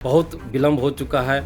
बहुत विलम्ब हो चुका है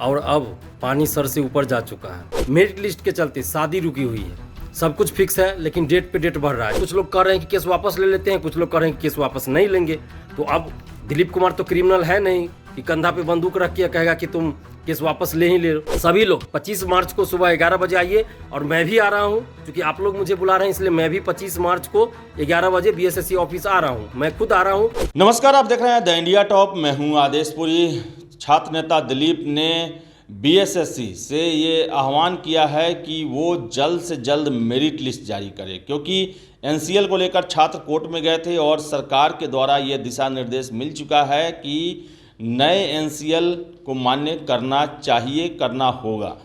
और अब पानी सर से ऊपर जा चुका है। मेरिट लिस्ट के चलते शादी रुकी हुई है। सब कुछ फिक्स है लेकिन डेट पे डेट बढ़ रहा है। कुछ लोग कह रहे हैं कि केस वापस ले लेते हैं, कुछ लोग कह रहे हैं कि केस वापस नहीं लेंगे। तो अब दिलीप कुमार तो क्रिमिनल है नहीं कि कंधा पे बंदूक रख के कहेगा कि तुम केस वापस ले ही ले लो। सभी लोग 25 मार्च को सुबह 11 बजे आइए और मैं भी आ रहा हूं, क्योंकि आप लोग मुझे बुला रहे हैं इसलिए मैं भी 25 मार्च को 11 बजे बीएसएससी ऑफिस आ रहा हूं। मैं खुद आ रहा हूं। नमस्कार, आप देख रहे हैं द इंडिया टॉप। मैं हूं आदेशपुरी। छात्र नेता दिलीप ने बीएसएससी से ये आह्वान किया है कि वो जल्द से जल्द मेरिट लिस्ट जारी करे, क्योंकि एनसीएल को लेकर छात्र कोर्ट में गए थे और सरकार के द्वारा ये दिशा निर्देश मिल चुका है कि नए एनसीएल को मान्य करना चाहिए, करना होगा।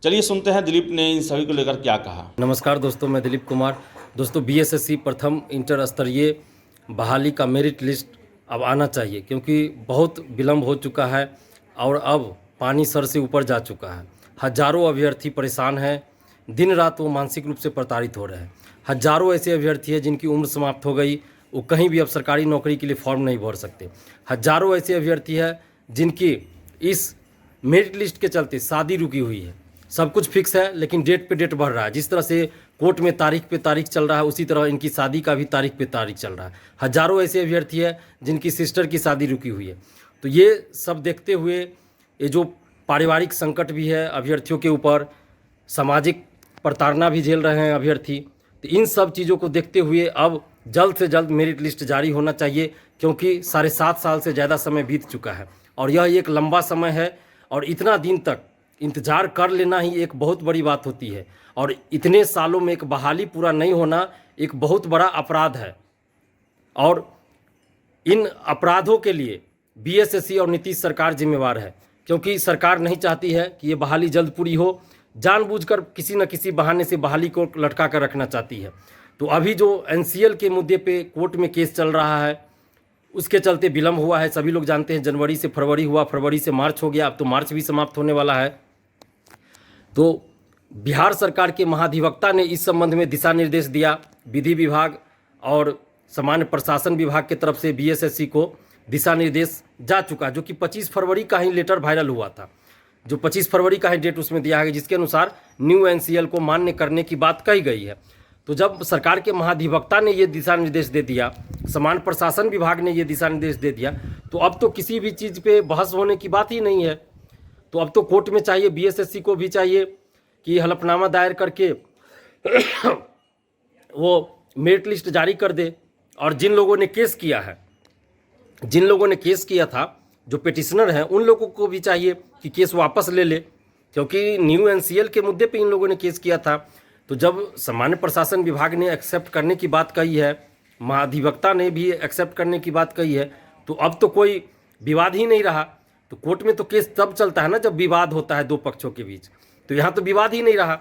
चलिए सुनते हैं दिलीप ने इन सभी को लेकर क्या कहा। नमस्कार दोस्तों, मैं दिलीप कुमार। दोस्तों, बीएसएससी प्रथम इंटर स्तरीय बहाली का मेरिट लिस्ट अब आना चाहिए, क्योंकि बहुत विलम्ब हो चुका है और अब पानी सर से ऊपर जा चुका है। हजारों अभ्यर्थी परेशान हैं, दिन रात वो मानसिक रूप से प्रताड़ित हो रहे हैं। हजारों ऐसे अभ्यर्थी हैं जिनकी उम्र समाप्त हो गई, वो कहीं भी अब सरकारी नौकरी के लिए फॉर्म नहीं भर सकते। हजारों ऐसे अभ्यर्थी हैं जिनकी इस मेरिट लिस्ट के चलते शादी रुकी हुई है। सब कुछ फिक्स है लेकिन डेट पे डेट बढ़ रहा है। जिस तरह से कोर्ट में तारीख पे तारीख चल रहा है, उसी तरह इनकी शादी का भी तारीख पे तारीख चल रहा है। हजारों ऐसे अभ्यर्थी हैं जिनकी सिस्टर की शादी रुकी हुई है। तो ये सब देखते हुए ये जो पारिवारिक संकट भी है अभ्यर्थियों के ऊपर, सामाजिक प्रताड़ना भी झेल रहे हैं अभ्यर्थी, तो इन सब चीज़ों को देखते हुए अब जल्द से जल्द मेरिट लिस्ट जारी होना चाहिए, क्योंकि 7.5 साल से ज़्यादा समय बीत चुका है और यह एक लंबा समय है और इतना दिन तक इंतज़ार कर लेना ही एक बहुत बड़ी बात होती है। और इतने सालों में एक बहाली पूरा नहीं होना एक बहुत बड़ा अपराध है और इन अपराधों के लिए बीएसएससी और नीतीश सरकार जिम्मेवार है, क्योंकि सरकार नहीं चाहती है कि ये बहाली जल्द पूरी हो। जानबूझकर किसी न किसी बहाने से बहाली को लटका कर रखना चाहती है। तो अभी जो एनसीएल के मुद्दे पे कोर्ट में केस चल रहा है, उसके चलते विलम्ब हुआ है। सभी लोग जानते हैं जनवरी से फरवरी हुआ, फरवरी से मार्च हो गया, अब तो मार्च भी समाप्त होने वाला है। तो बिहार सरकार के महाधिवक्ता ने इस संबंध में दिशा निर्देश दिया। विधि विभाग और सामान्य प्रशासन विभाग की तरफ से बीएसएससी को दिशा निर्देश जा चुका, जो कि 25 फरवरी का ही लेटर वायरल हुआ था। जो 25 फरवरी का ही डेट उसमें दिया है, जिसके अनुसार न्यू एनसीएल को मान्य करने की बात कही गई है। तो जब सरकार के महाधिवक्ता ने ये दिशा निर्देश दे दिया, सामान्य प्रशासन विभाग ने ये दिशा निर्देश दे दिया, तो अब तो किसी भी चीज़ पे बहस होने की बात ही नहीं है। तो अब तो कोर्ट में चाहिए, बीएसएससी को भी चाहिए कि हलफनामा दायर करके वो मेरिट लिस्ट जारी कर दे। और जिन लोगों ने केस किया था, जो पिटिशनर हैं, उन लोगों को भी चाहिए कि केस वापस ले ले, क्योंकि न्यू एनसीएल के मुद्दे पे इन लोगों ने केस किया था। तो जब सामान्य प्रशासन विभाग ने एक्सेप्ट करने की बात कही है, महाधिवक्ता ने भी एक्सेप्ट करने की बात कही है, तो अब तो कोई विवाद ही नहीं रहा। तो कोर्ट में तो केस तब चलता है ना जब विवाद होता है दो पक्षों के बीच। तो यहाँ तो विवाद ही नहीं रहा।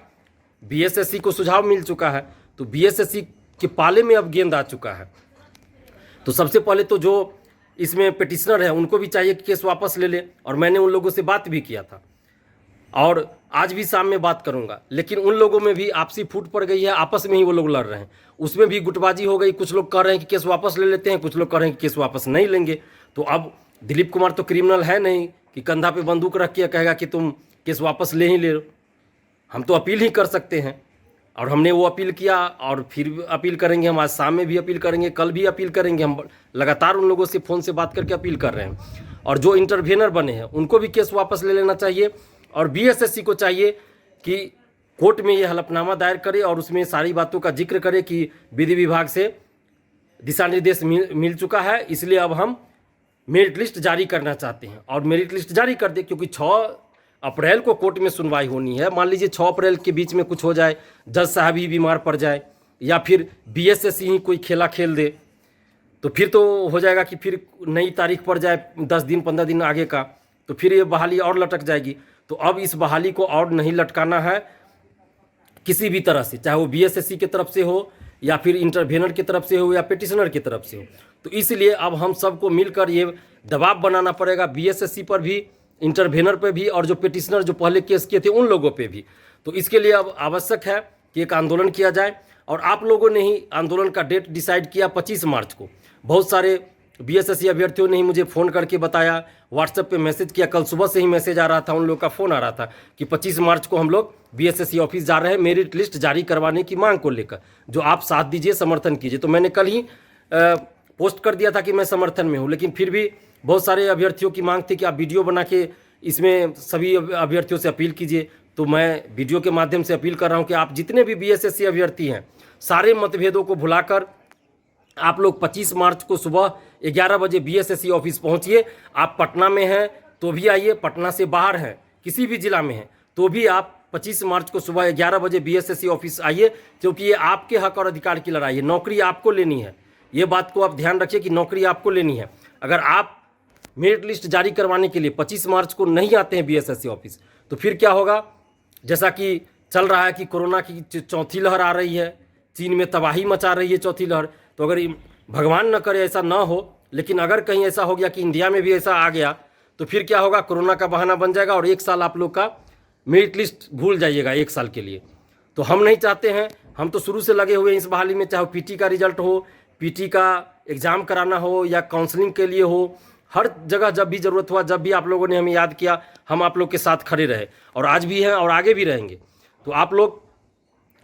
बीएसएससी को सुझाव मिल चुका है, तो बीएसएससी के पाले में अब गेंद आ चुका है। तो सबसे पहले तो जो इसमें पिटिशनर है उनको भी चाहिए कि केस वापस ले ले, और मैंने उन लोगों से बात भी किया था और आज भी शाम में बात करूंगा। लेकिन उन लोगों में भी आपसी फूट पड़ गई है, आपस में ही वो लोग लड़ रहे हैं, उसमें भी गुटबाजी हो गई। कुछ लोग कह रहे हैं कि केस वापस ले लेते हैं, कुछ लोग कह रहे हैं कि केस वापस नहीं लेंगे। तो अब दिलीप कुमार तो क्रिमिनल है नहीं कि कंधा पे बंदूक रख के कहेगा कि तुम केस वापस ले ही ले लो। हम तो अपील ही कर सकते हैं और हमने वो अपील किया और फिर अपील करेंगे। हम आज शाम में भी अपील करेंगे, कल भी अपील करेंगे। हम लगातार उन लोगों से फ़ोन से बात करके अपील कर रहे हैं। और जो इंटरवेनर बने हैं उनको भी केस वापस ले लेना चाहिए और बीएसएससी को चाहिए कि कोर्ट में ये हलफनामा दायर करे और उसमें सारी बातों का जिक्र करे कि विधि विभाग से दिशा निर्देश मिल चुका है, इसलिए अब हम मेरिट लिस्ट जारी करना चाहते हैं और मेरिट लिस्ट जारी कर दे। क्योंकि 6 अप्रैल को कोर्ट में सुनवाई होनी है। मान लीजिए 6 अप्रैल के बीच में कुछ हो जाए, जज साहब ही बीमार पड़ जाए या फिर बीएसएससी ही कोई खेला खेल दे, तो फिर तो हो जाएगा कि फिर नई तारीख पड़ जाए 10 दिन 15 दिन आगे का, तो फिर ये बहाली और लटक जाएगी। तो अब इस बहाली को और नहीं लटकाना है किसी भी तरह से, चाहे वो बीएसएससी की तरफ से हो या फिर इंटरवेनर की तरफ से हो या पिटिशनर की तरफ से हो। तो इसलिए अब हम सबको मिलकर ये दबाव बनाना पड़ेगा बीएसएससी पर भी, इंटरवेनर पे भी, और जो पिटिशनर जो पहले केस किए थे उन लोगों पे भी। तो इसके लिए अब आवश्यक है कि एक आंदोलन किया जाए और आप लोगों ने ही आंदोलन का डेट डिसाइड किया 25 मार्च को। बहुत सारे बीएसएससी अभ्यर्थियों ने ही मुझे फ़ोन करके बताया, व्हाट्सएप पे मैसेज किया, कल सुबह से ही मैसेज आ रहा था, उन लोग का फ़ोन आ रहा था कि 25 मार्च को हम लोग बीएसएससी ऑफिस जा रहे हैं मेरिट लिस्ट जारी करवाने की मांग को लेकर, जो आप साथ दीजिए, समर्थन कीजिए। तो मैंने कल ही पोस्ट कर दिया था कि मैं समर्थन में हूँ, लेकिन फिर भी बहुत सारे अभ्यर्थियों की मांग थी कि आप वीडियो बना के इसमें सभी अभ्यर्थियों से अपील कीजिए। तो मैं वीडियो के माध्यम से अपील कर रहा हूँ कि आप जितने भी बीएसएससी अभ्यर्थी हैं, सारे मतभेदों को भुलाकर आप लोग 25 मार्च को सुबह 11 बजे बीएसएससी ऑफिस पहुंचिए। आप पटना में हैं तो भी आइए, पटना से बाहर हैं, किसी भी जिला में हैं तो भी आप 25 मार्च को सुबह 11 बजे बीएसएससी ऑफिस आइए, क्योंकि ये आपके हक और अधिकार की लड़ाई है। नौकरी आपको लेनी है, ये बात को आप ध्यान रखिए कि नौकरी आपको लेनी है। अगर आप मेरिट लिस्ट जारी करवाने के लिए 25 मार्च को नहीं आते हैं बीएसएससी ऑफिस, तो फिर क्या होगा? जैसा कि चल रहा है कि कोरोना की चौथी लहर आ रही है, चीन में तबाही मचा रही है चौथी लहर। तो अगर भगवान न करे ऐसा ना हो, लेकिन अगर कहीं ऐसा हो गया कि इंडिया में भी ऐसा आ गया, तो फिर क्या होगा? कोरोना का बहाना बन जाएगा और 1 साल आप लोग का मेरिट लिस्ट भूल जाइएगा 1 साल के लिए। तो हम नहीं चाहते हैं, हम तो शुरू से लगे हुए हैं इस बहाली में, चाहे पीटी का रिजल्ट हो, पीटी का एग्ज़ाम कराना हो या काउंसलिंग के लिए हो, हर जगह जब भी ज़रूरत हुआ, जब भी आप लोगों ने हमें याद किया, हम आप लोग के साथ खड़े रहे और आज भी हैं और आगे भी रहेंगे। तो आप लोग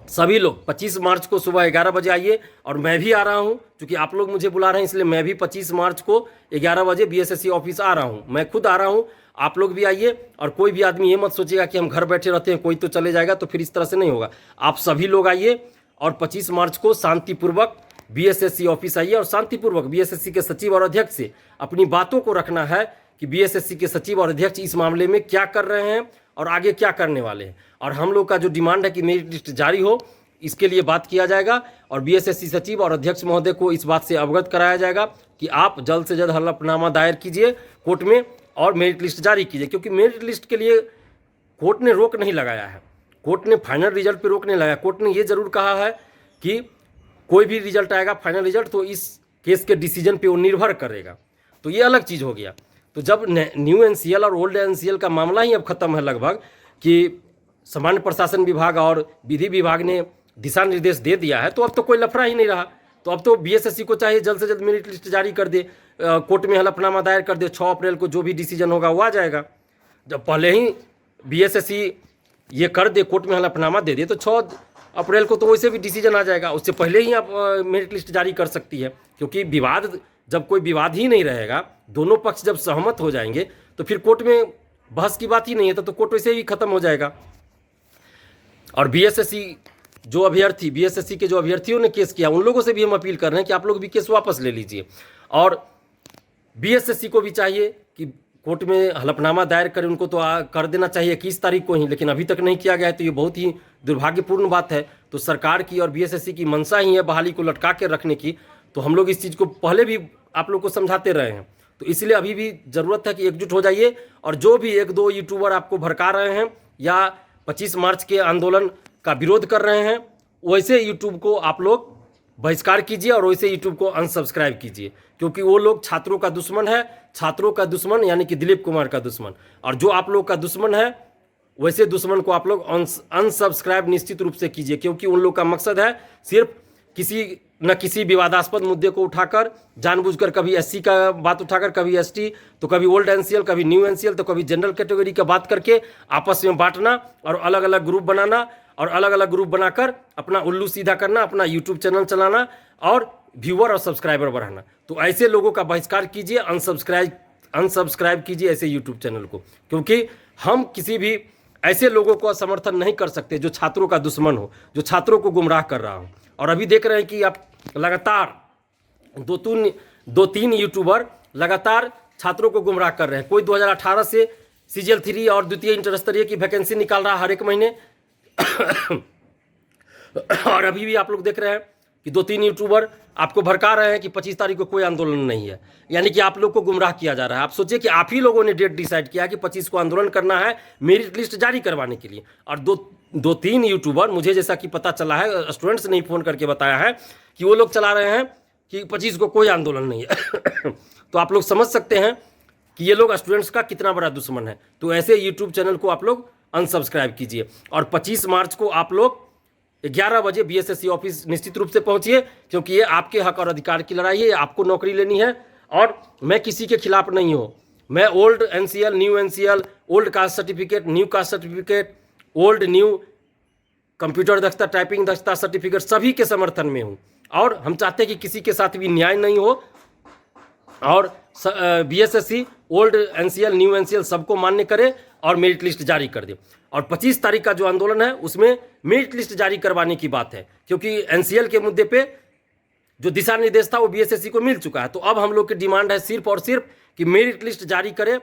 सभी लोग 25 मार्च को सुबह 11 बजे आइए, और मैं भी आ रहा हूं, क्योंकि आप लोग मुझे बुला रहे हैं, इसलिए मैं भी 25 मार्च को 11 बजे बीएसएससी ऑफिस आ रहा हूं। मैं खुद आ रहा हूं, आप लोग भी आइए। और कोई भी आदमी ये मत सोचेगा कि हम घर बैठे रहते हैं, कोई तो चले जाएगा, तो फिर इस तरह से नहीं होगा। आप सभी लोग आइए और 25 मार्च को शांतिपूर्वक बीएसएससी ऑफिस आइए और शांतिपूर्वक बीएसएससी के सचिव और अध्यक्ष से अपनी बातों को रखना है कि बीएसएससी के सचिव और अध्यक्ष इस मामले में क्या कर रहे हैं और आगे क्या करने वाले हैं। और हम लोग का जो डिमांड है कि मेरिट लिस्ट जारी हो, इसके लिए बात किया जाएगा और बीएसएससी सचिव और अध्यक्ष महोदय को इस बात से अवगत कराया जाएगा कि आप जल्द से जल्द हलफनामा दायर कीजिए कोर्ट में और मेरिट लिस्ट जारी कीजिए। क्योंकि मेरिट लिस्ट के लिए कोर्ट ने रोक नहीं लगाया है, कोर्ट ने फाइनल रिजल्ट पर रोक नहीं लगाया। कोर्ट ने ये जरूर कहा है कि कोई भी रिजल्ट आएगा फाइनल रिजल्ट, तो इस केस के डिसीजन पे वो निर्भर करेगा। तो ये अलग चीज़ हो गया। तो जब न्यू एनसीएल और ओल्ड एनसीएल का मामला ही अब खत्म है लगभग, कि सामान्य प्रशासन विभाग और विधि विभाग ने दिशा निर्देश दे दिया है, तो अब तो कोई लफड़ा ही नहीं रहा। तो अब तो बीएसएससी को चाहिए जल्द से जल्द मेरिट लिस्ट जारी कर दे, कोर्ट में हलफनामा दायर कर दे। 6 अप्रैल को जो भी डिसीजन होगा वो आ जाएगा। जब पहले ही बीएसएससी ये कर दे, कोर्ट में हलफनामा दे दे, तो 6 अप्रैल को तो वैसे भी डिसीजन आ जाएगा। उससे पहले ही आप मेरिट लिस्ट जारी कर सकती है, क्योंकि विवाद, जब कोई विवाद ही नहीं रहेगा, दोनों पक्ष जब सहमत हो जाएंगे, तो फिर कोर्ट में बहस की बात ही नहीं है, तो कोर्ट वैसे ही खत्म हो जाएगा। और बीएसएससी जो अभ्यर्थी, बीएसएससी के जो अभ्यर्थियों ने केस किया, उन लोगों से भी हम अपील कर रहे हैं कि आप लोग भी केस वापस ले लीजिए। और बीएसएससी को भी चाहिए कि कोर्ट में हलफनामा दायर करें, उनको तो कर देना चाहिए 21 तारीख को ही, लेकिन अभी तक नहीं किया गया है। तो ये बहुत ही दुर्भाग्यपूर्ण बात है। तो सरकार की और बीएसएससी की मंशा ही है बहाली को लटका के रखने की। तो हम लोग इस चीज़ को पहले भी आप लोग को समझाते रहे हैं, तो इसलिए अभी भी ज़रूरत है कि एकजुट हो जाइए। और जो भी 1-2 यूट्यूबर आपको भड़का रहे हैं या 25 मार्च के आंदोलन का विरोध कर रहे हैं, वैसे यूट्यूब को आप लोग बहिष्कार कीजिए और वैसे यूट्यूब को अनसब्सक्राइब कीजिए, क्योंकि वो लोग छात्रों का दुश्मन है, छात्रों का दुश्मन यानी कि दिलीप कुमार का दुश्मन। और जो आप लोग का दुश्मन है, वैसे दुश्मन को आप लोग अनसब्सक्राइब निश्चित रूप से कीजिए, क्योंकि उन लोग का मकसद है सिर्फ किसी न किसी विवादास्पद मुद्दे को उठाकर, जानबूझकर कभी एससी का बात उठाकर, कभी एसटी, तो कभी ओल्ड एनसीएल, कभी न्यू एनसीएल, तो कभी जनरल कैटेगरी का बात करके आपस में बांटना और अलग अलग ग्रुप बनाना और अलग अलग ग्रुप बनाकर अपना उल्लू सीधा करना, अपना यूट्यूब चैनल चलाना और व्यूअर और सब्सक्राइबर बढ़ाना। तो ऐसे लोगों का बहिष्कार कीजिए, अनसब्सक्राइब कीजिए ऐसे यूट्यूब चैनल को, क्योंकि हम किसी भी ऐसे लोगों को समर्थन नहीं कर सकते जो छात्रों का दुश्मन हो, जो छात्रों को गुमराह कर रहा हो। और अभी देख रहे हैं कि आप लगातार 2-3 यूट्यूबर लगातार छात्रों को गुमराह कर रहे हैं। कोई 2018 से CGL 3 और द्वितीय इंटर स्तरीय की वैकेंसी निकाल रहा है हर एक महीने और अभी भी आप लोग देख रहे हैं कि 2-3 यूट्यूबर आपको भड़का रहे हैं कि 25 तारीख को कोई आंदोलन नहीं है, यानी कि आप लोग को गुमराह किया जा रहा है। आप सोचिए कि आप ही लोगों ने डेट डिसाइड किया कि 25 को आंदोलन करना है मेरिट लिस्ट जारी करवाने के लिए। और 2-3 यूट्यूबर, मुझे जैसा कि पता चला है, स्टूडेंट्स ने फ़ोन करके बताया है कि वो लोग चला रहे हैं कि 25 को कोई आंदोलन नहीं है तो आप लोग समझ सकते हैं कि ये लोग स्टूडेंट्स का कितना बड़ा दुश्मन है। तो ऐसे यूट्यूब चैनल को आप लोग अनसब्सक्राइब कीजिए। और 25 मार्च को आप लोग 11 बजे बीएसएससी ऑफिस निश्चित रूप से पहुंचिए, क्योंकि ये आपके हक और अधिकार की लड़ाई है, आपको नौकरी लेनी है। और मैं किसी के खिलाफ नहीं हूँ। मैं old NCL, new NCL, old caste certificate, new caste certificate, old new computer दक्षता, टाइपिंग दक्षता सर्टिफिकेट सभी के समर्थन में हूँ। और हम चाहते हैं कि किसी के साथ भी न्याय नहीं हो और BSSC old NCL, new NCL सबको मान्य करे और मेरिट लिस्ट जारी कर दे। और 25 तारीख का जो आंदोलन है उसमें मेरिट लिस्ट जारी करवाने की बात है, क्योंकि एनसीएल के मुद्दे पे जो दिशा निर्देश था वो बीएसएससी को मिल चुका है। तो अब हम लोग की डिमांड है सिर्फ और सिर्फ कि मेरिट लिस्ट जारी करे,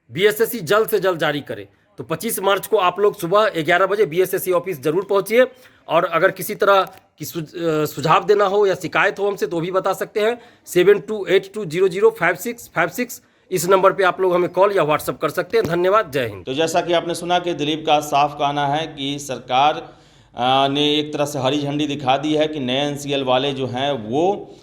बीएसएससी जल्द से जल्द जारी करे। तो 25 मार्च को आप लोग सुबह 11 बजे बीएसएससी ऑफिस जरूर पहुंचिए। और अगर किसी तरह की सुझाव देना हो या शिकायत हो हमसे तो भी बता सकते हैं। 7282005656 इस नंबर पे आप लोग हमें कॉल या व्हाट्सएप कर सकते हैं। धन्यवाद, जय हिंद। तो जैसा कि आपने सुना कि दिलीप का साफ कहना है कि सरकार ने एक तरह से हरी झंडी दिखा दी है कि नए एनसीएल वाले जो हैं वो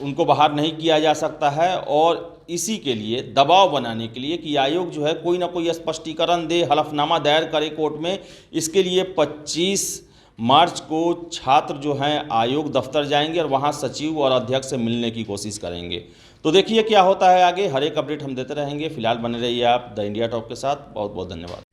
उनको बाहर नहीं किया जा सकता है, और इसी के लिए दबाव बनाने के लिए कि आयोग जो है कोई ना कोई स्पष्टीकरण दे, हलफनामा दायर करे कोर्ट में। इसके लिए 25 मार्च को छात्र जो हैं आयोग दफ्तर जाएंगे और वहां सचिव और अध्यक्ष से मिलने की कोशिश करेंगे। तो देखिए क्या होता है आगे। हर एक अपडेट हम देते रहेंगे। फिलहाल बने रहिए आप द इंडिया टॉप के साथ। बहुत बहुत धन्यवाद।